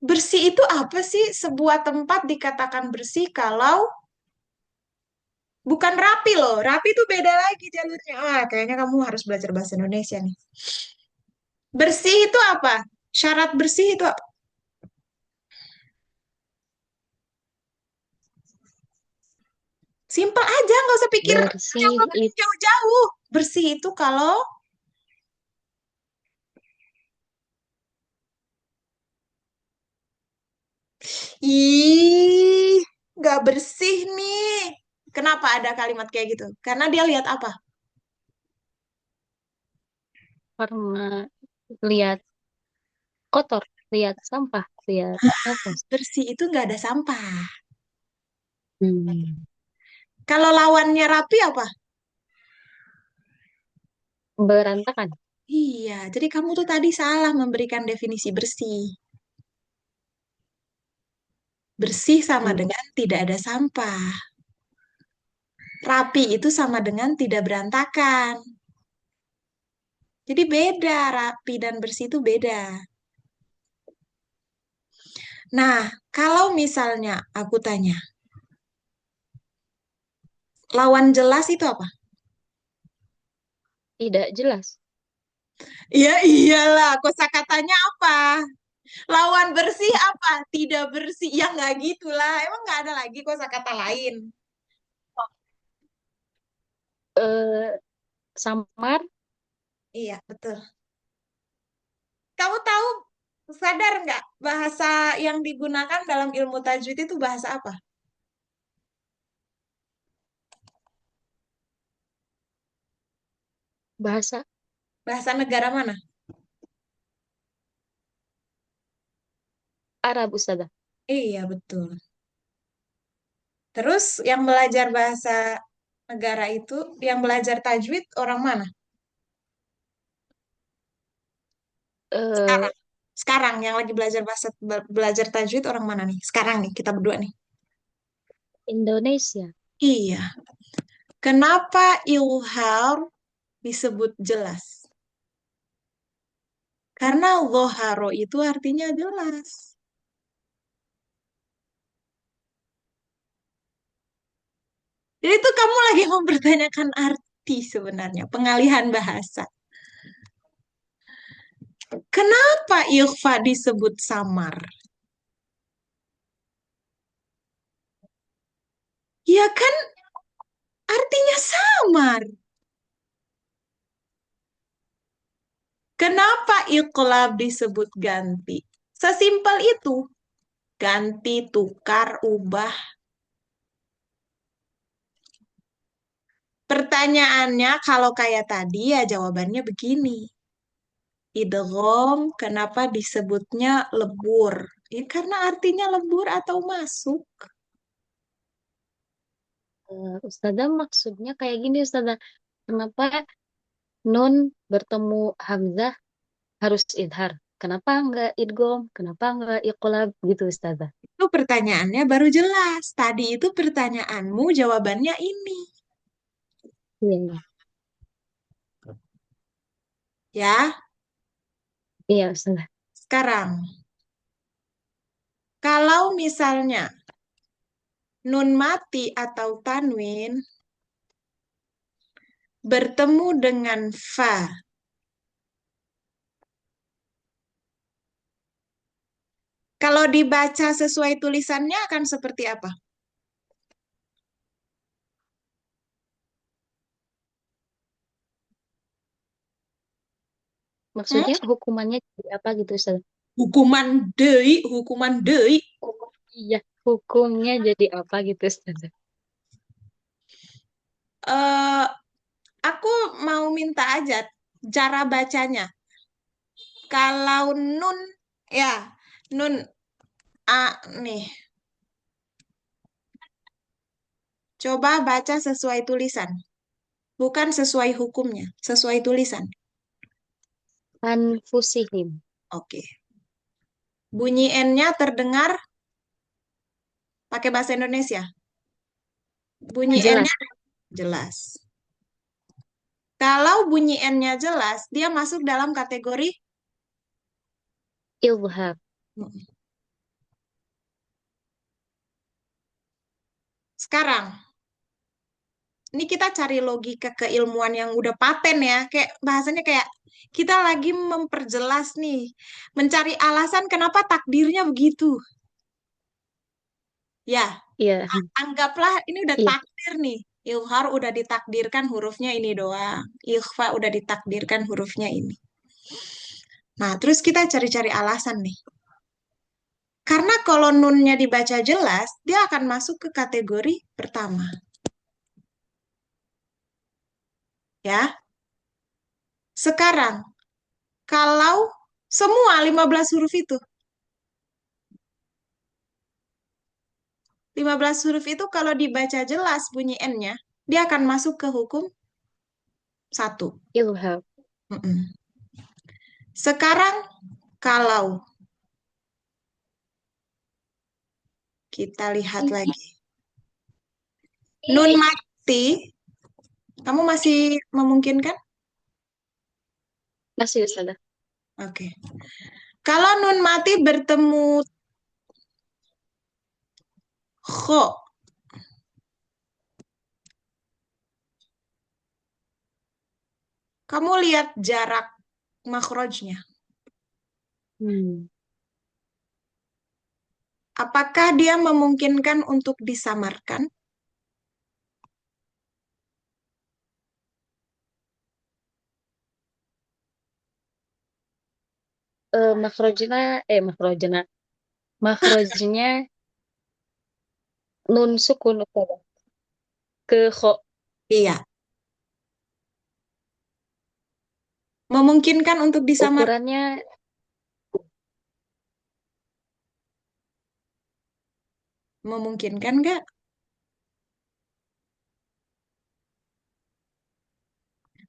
Bersih itu apa sih? Sebuah tempat dikatakan bersih kalau bukan rapi loh. Rapi itu beda lagi jalurnya. Ah, kayaknya kamu harus belajar bahasa Indonesia nih. Bersih itu apa? Syarat bersih itu apa? Simpel aja, nggak usah pikir Bersih jawaban itu jauh-jauh. Bersih itu kalau ih, nggak bersih nih. Kenapa ada kalimat kayak gitu? Karena dia lihat apa? karena lihat kotor, lihat sampah, lihat apa? Bersih itu nggak ada sampah. Hmm, Kalau lawannya rapi apa? berantakan. Iya, jadi kamu tuh tadi salah memberikan definisi bersih. Bersih sama Hmm, dengan tidak ada sampah. Rapi itu sama dengan tidak berantakan. Jadi beda, rapi dan bersih itu beda. Nah, kalau misalnya aku tanya, lawan jelas itu apa? tidak jelas. Iya, iyalah, kosakatanya apa? Lawan bersih apa? Tidak bersih. Ya nggak gitulah. Emang nggak ada lagi kosakata lain. Eh, samar, Iya, betul. Kamu tahu, sadar nggak bahasa yang digunakan dalam ilmu tajwid itu bahasa apa? bahasa Bahasa negara mana? Arab Ustazah. Iya, betul. Terus yang belajar bahasa negara itu, yang belajar tajwid orang mana? Eh, Sekarang. Sekarang yang lagi belajar belajar tajwid orang mana nih? Sekarang nih, kita berdua nih. Indonesia. Iya. Kenapa ilhar disebut jelas? Karena loharo itu artinya jelas. Jadi itu kamu lagi mempertanyakan arti sebenarnya, pengalihan bahasa. Kenapa ikhfa disebut samar? Ya kan artinya samar. Kenapa iqlab disebut ganti? Sesimpel itu. Ganti, tukar, ubah. Pertanyaannya kalau kayak tadi ya jawabannya begini. Idgham kenapa disebutnya lebur? Ya, karena artinya lebur atau masuk. Ustazah maksudnya kayak gini Ustazah. Kenapa nun bertemu hamzah harus idhar? Kenapa enggak idgom? Kenapa enggak iqlab gitu Ustazah? Itu pertanyaannya baru jelas. Tadi itu pertanyaanmu, jawabannya ini. Iya, iya. Ya, Iya Ustazah. sekarang kalau misalnya nun mati atau tanwin bertemu dengan fa, kalau dibaca sesuai tulisannya akan seperti apa? Hmm? Maksudnya hukumannya jadi apa gitu Ustazah? Hukuman deui. Oh, iya, hukumnya jadi apa gitu Ustazah? Eh, aku mau minta aja cara bacanya. Kalau nun, ya, nun A nih, coba baca sesuai tulisan. Bukan sesuai hukumnya, sesuai tulisan. Anfusihim. Oke. Bunyi N-nya terdengar pakai bahasa Indonesia. Bunyi N-nya Jelas. jelas. Kalau bunyi N-nya jelas, dia masuk dalam kategori. Ilham. Sekarang, ini kita cari logika keilmuan yang udah paten ya. Kayak bahasanya kayak kita lagi memperjelas nih, mencari alasan kenapa takdirnya begitu. Ya, Iya, anggaplah ini udah iya. takdir nih. Ilhar udah ditakdirkan hurufnya ini doang. Ikhfa udah ditakdirkan hurufnya ini. Nah, terus kita cari-cari alasan nih. Karena kalau nunnya dibaca jelas, dia akan masuk ke kategori pertama. Ya, sekarang kalau semua 15 huruf itu, 15 huruf itu kalau dibaca jelas bunyi N-nya, dia akan masuk ke hukum satu. Ilham. Mm-mm. Sekarang kalau kita lihat lagi, nun mati, kamu masih memungkinkan? Masih Ustazah. Oke. Kalau nun mati bertemu kho, kamu lihat jarak makrojnya. Hmm. Apakah dia memungkinkan untuk disamarkan? Makrojnya, makrojna. Makrojnya nun sukun Ustazah. Ke kho. Iya. Memungkinkan untuk disamarkan? Ukurannya Memungkinkan nggak?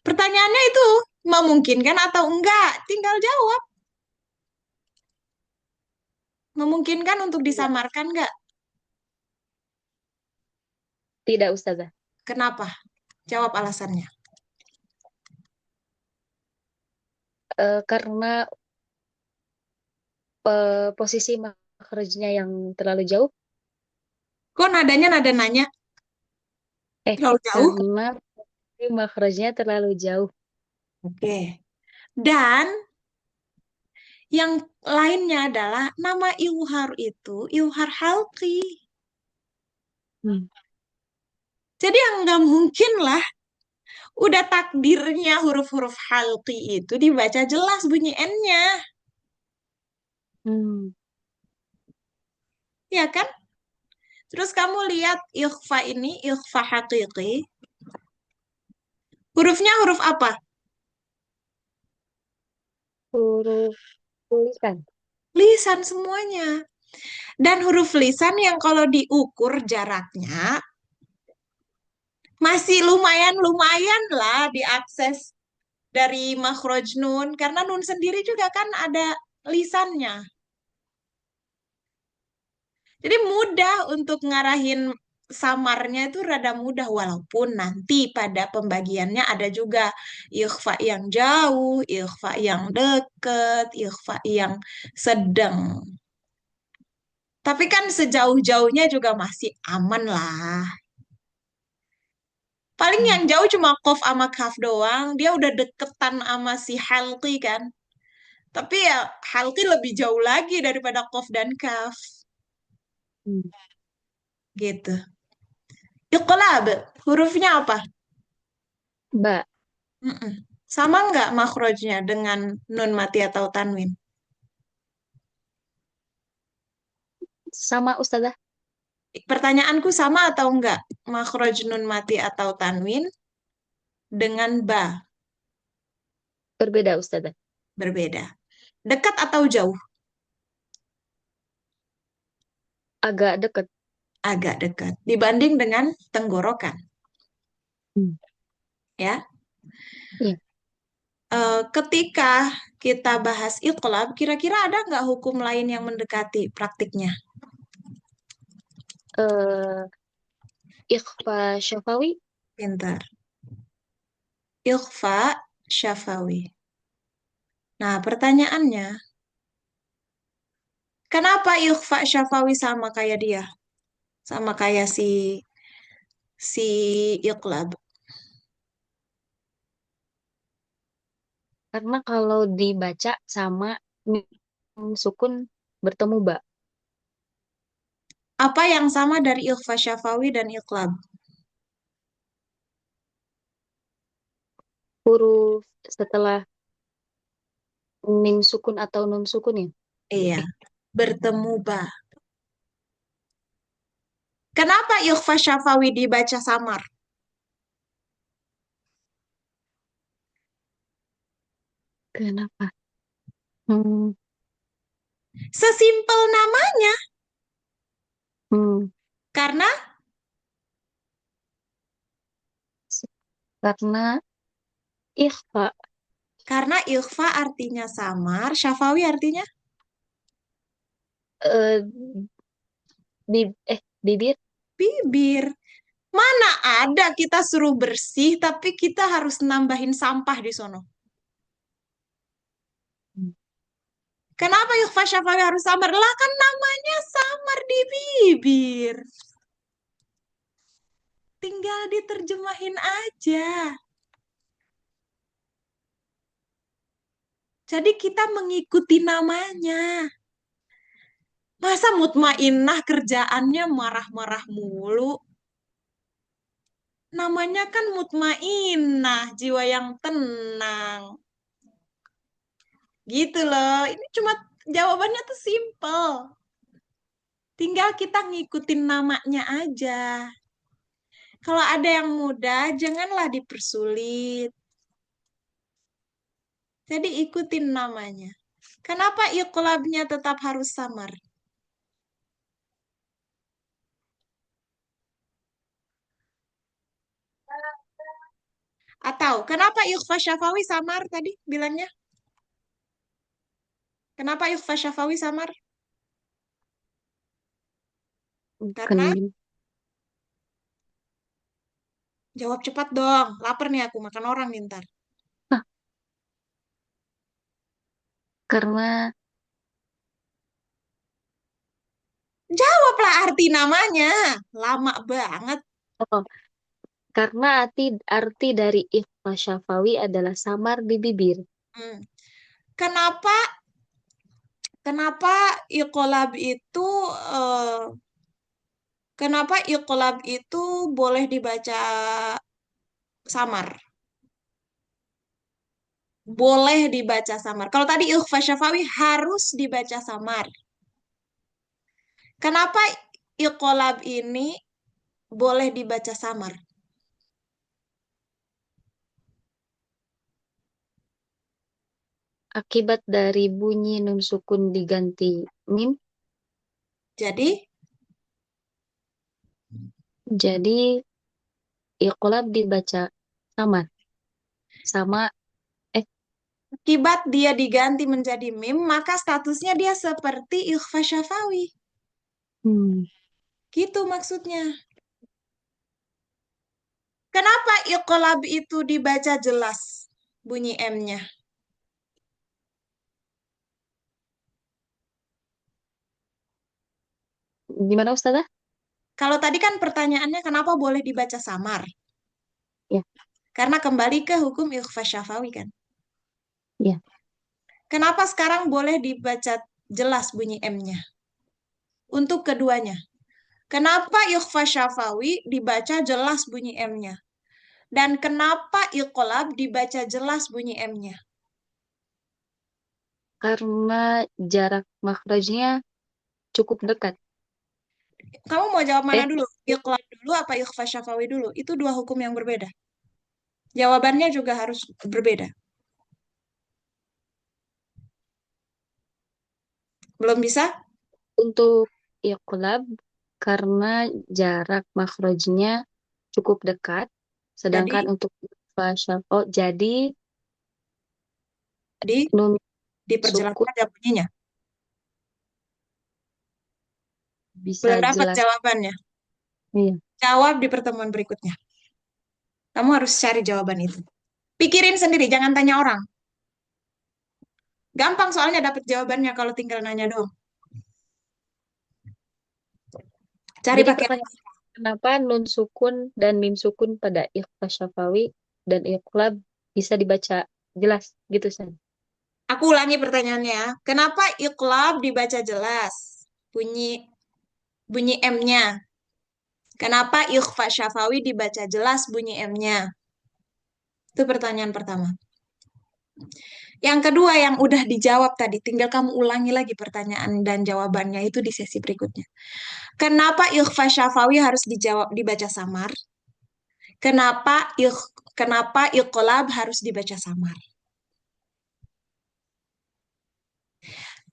Pertanyaannya itu memungkinkan atau enggak? Tinggal jawab. Memungkinkan untuk tidak, disamarkan nggak? tidak Ustazah. Kenapa? Jawab alasannya. Karena posisi makrojnya yang terlalu jauh. Kok nadanya nada nanya? Terlalu jauh? Karena makrojnya terlalu jauh. Oke. Dan yang lainnya adalah nama Ilhar itu Ilhar Halqi. Hmm. Jadi yang nggak mungkin lah, udah takdirnya huruf-huruf halqi itu dibaca jelas bunyi N-nya, Hmm. ya kan? Terus kamu lihat ikhfa ini, ikhfa hakiki, hurufnya huruf apa? Huruf tulisan. Lisan semuanya. Dan huruf lisan yang kalau diukur jaraknya masih lumayan-lumayan lah diakses dari makhraj nun. Karena nun sendiri juga kan ada lisannya. Jadi mudah untuk ngarahin samarnya itu rada mudah. Walaupun nanti pada pembagiannya ada juga ikhfa yang jauh, ikhfa yang deket, ikhfa yang sedang. Tapi kan sejauh-jauhnya juga masih aman lah. Paling yang Hmm. jauh cuma Qaf sama Kaf doang. Dia udah deketan sama si Halqi kan. Tapi ya Halqi lebih jauh lagi daripada Qaf dan Kaf. Hmm. Gitu. Iqlab, hurufnya apa? Ba. Mm-mm. Sama nggak makrojnya dengan nun mati atau tanwin? Sama Ustazah. Pertanyaanku sama atau enggak? Makroj nun mati atau tanwin dengan ba Berbeda Ustazah. berbeda. Dekat atau jauh? Agak dekat. Agak dekat. Dibanding dengan tenggorokan. Hmm. Ya. Iya. Ketika kita bahas iqlab, kira-kira ada nggak hukum lain yang mendekati praktiknya? Eh, Ikhfa syafawi. Pintar. Ikhfa syafawi. Nah, pertanyaannya, kenapa ikhfa syafawi sama kayak dia? Sama kayak si iqlab. Karena kalau dibaca sama mim sukun bertemu ba. Apa yang sama dari ikhfa syafawi dan iqlab? Huruf setelah mim sukun atau nun sukun ya. Iya, bertemu ba. Kenapa ikhfa syafawi dibaca samar? Kenapa? Hmm. Sesimpel namanya. Hmm. Karena Karena ikhfa karena ikhfa artinya samar, syafawi artinya eh, bibir. bibir. Mana ada kita suruh bersih tapi kita harus nambahin sampah di sono. Hmm. Kenapa ikhfa syafawi harus samar? Lah kan namanya samar di bibir. Tinggal diterjemahin aja. Jadi kita mengikuti namanya. Masa mutmainnah kerjaannya marah-marah mulu? Namanya kan mutmainnah, jiwa yang tenang. Gitu loh. Ini cuma jawabannya tuh simple. Tinggal kita ngikutin namanya aja. Kalau ada yang mudah, janganlah dipersulit. Jadi ikutin namanya. Kenapa iqlabnya tetap harus samar? Atau kenapa ikhfa syafawi samar tadi bilangnya? Kenapa ikhfa syafawi samar? Bukan Karena mim. jawab cepat dong. Lapar nih aku makan orang nih ntar. Ah, karena Jawablah arti namanya. Lama banget. oh, karena arti dari ikhfa syafawi adalah samar di bibir. Hmm. Kenapa kenapa iqlab itu eh, Kenapa iqlab itu boleh dibaca samar? Boleh dibaca samar. Kalau tadi ikhfa syafawi harus dibaca samar. Kenapa iqlab ini boleh dibaca samar? Akibat dari bunyi nun sukun diganti mim, Jadi, jadi iqlab dibaca samar. Sama, eh, akibat dia diganti menjadi mim, maka statusnya dia seperti ikhfa syafawi. hmm, Gitu maksudnya. Kenapa iqlab itu dibaca jelas bunyi M-nya? gimana Ustazah? Kalau tadi kan pertanyaannya kenapa boleh dibaca samar? Ya, Karena kembali ke hukum ikhfa syafawi kan. ya. Kenapa sekarang boleh dibaca jelas bunyi M-nya? Untuk keduanya. Kenapa ikhfa syafawi dibaca jelas bunyi M-nya? Dan kenapa iqlab dibaca jelas bunyi M-nya? Karena jarak makhrajnya cukup dekat. Kamu mau jawab mana Eh, dulu? Iqlab dulu apa ikhfa syafawi dulu? Itu dua hukum yang berbeda. Jawabannya juga harus berbeda. Belum bisa? untuk iqlab karena jarak makhrajnya cukup dekat, sedangkan Jadi, untuk oh jadi di, nun diperjelas sukun saja bunyinya. bisa Belum dapat jelas. jawabannya. Iya. Jawab di pertemuan berikutnya. Kamu harus cari jawaban itu. Pikirin sendiri, jangan tanya orang. Gampang soalnya dapat jawabannya kalau tinggal nanya doang. Cari Jadi pakai pertanyaan kenapa nun sukun dan mim sukun pada ikhfa syafawi dan iqlab bisa dibaca jelas gitu San? Aku ulangi pertanyaannya ya. Kenapa iqlab dibaca jelas? Bunyi bunyi M-nya. Kenapa ikhfa syafawi dibaca jelas bunyi M-nya? Itu pertanyaan pertama. Yang kedua yang udah dijawab tadi, tinggal kamu ulangi lagi pertanyaan dan jawabannya itu di sesi berikutnya. Kenapa ikhfa syafawi harus dijawab dibaca samar? Kenapa kenapa iqlab harus dibaca samar?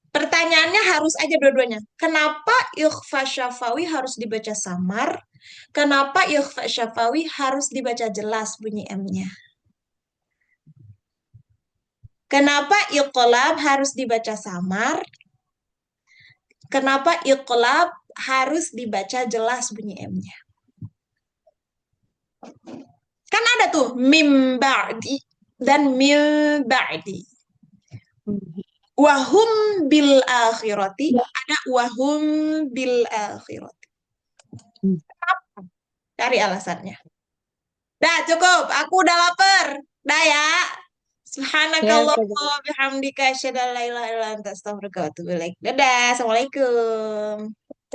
Pertanyaannya harus aja dua-duanya. Kenapa ikhfa syafawi harus dibaca samar? Kenapa ikhfa syafawi harus dibaca jelas bunyi M-nya? Kenapa iqlab harus dibaca samar? Kenapa iqlab harus dibaca jelas bunyi M-nya? Kan ada tuh mim ba'di dan mil ba'di. Hmm. Wahum bil akhirati, ada wahum bil akhirati. Hmm. Cari alasannya. Dah cukup, aku udah lapar. Dah ya. Ya, Subhanakallah Ustazah. wa bihamdika asyhadu an la ilaha illa anta astaghfiruka wa atubu ilaik. Dadah, assalamualaikum.